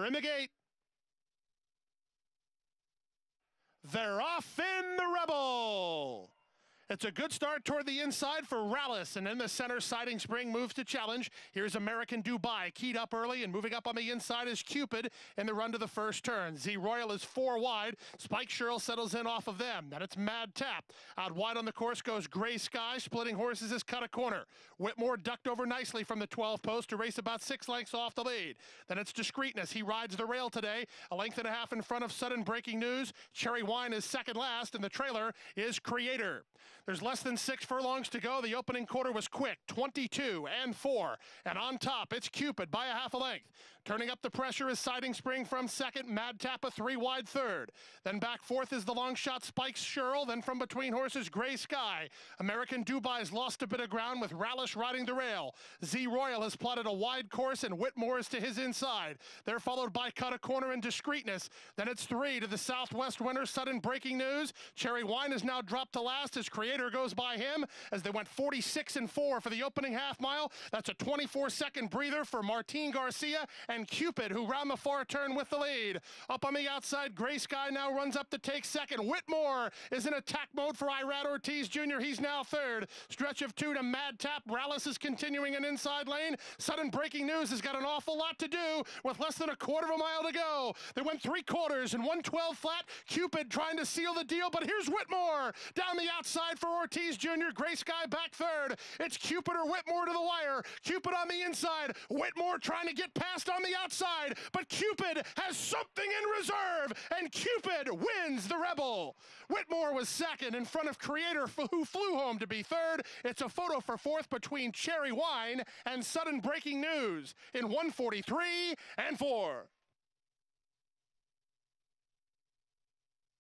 They're in the gate. They're off in the Rebel. It's a good start toward the inside for Rallis, and in the center, Siding Spring moves to challenge. Here's American Dubai, keyed up early, and moving up on the inside is Cupid in the run to the first turn. Z Royal is 4 wide. Spike Sherrill settles in off of them. Then it's Mad Tap. Out wide on the course goes Gray Sky. Splitting Horses is Cut a Corner. Whitmore ducked over nicely from the 12 post to race about 6 lengths off the lead. Then it's Discreetness. He rides the rail today, a length and a half in front of Sudden Breaking News. Cherry Wine is second last, and the trailer is Creator. There's less than 6 furlongs to go. The opening quarter was quick, 22-4. And on top, it's Cupid by a half a length. Turning up the pressure is Siding Spring from second. Mad Tap a 3 wide third. Then back fourth is the long shot Spike Sherrill. Then from between horses, Gray Sky. American Dubai's lost a bit of ground with Rallis riding the rail. Z Royal has plotted a wide course and Whitmore is to his inside. They're followed by Cut a Corner and Discreetness. Then it's 3 to the Southwest winner, Sudden Breaking News. Cherry Wine is now dropped to last as Creator goes by him as they went 46-4 for the opening half mile. That's a 24-second breather for Martin Garcia and Cupid, who round the far turn with the lead. Up on the outside, Gray Sky now runs up to take second. Whitmore is in attack mode for Irad Ortiz Jr. He's now third. Stretch of 2 to Mad Tap. Rallis is continuing an inside lane. Sudden Breaking News has got an awful lot to do with less than a quarter of a mile to go. They went 3 quarters and 112 flat. Cupid trying to seal the deal, but here's Whitmore down the outside for Ortiz Jr. Gray Sky back third. It's Cupid or Whitmore to the wire. Cupid on the inside. Whitmore trying to get past on the outside, but Cupid has something in reserve, and Cupid wins the Rebel. Whitmore was second in front of Creator, who flew home to be third. It's a photo for fourth between Cherry Wine and Sudden Breaking News in 143-4.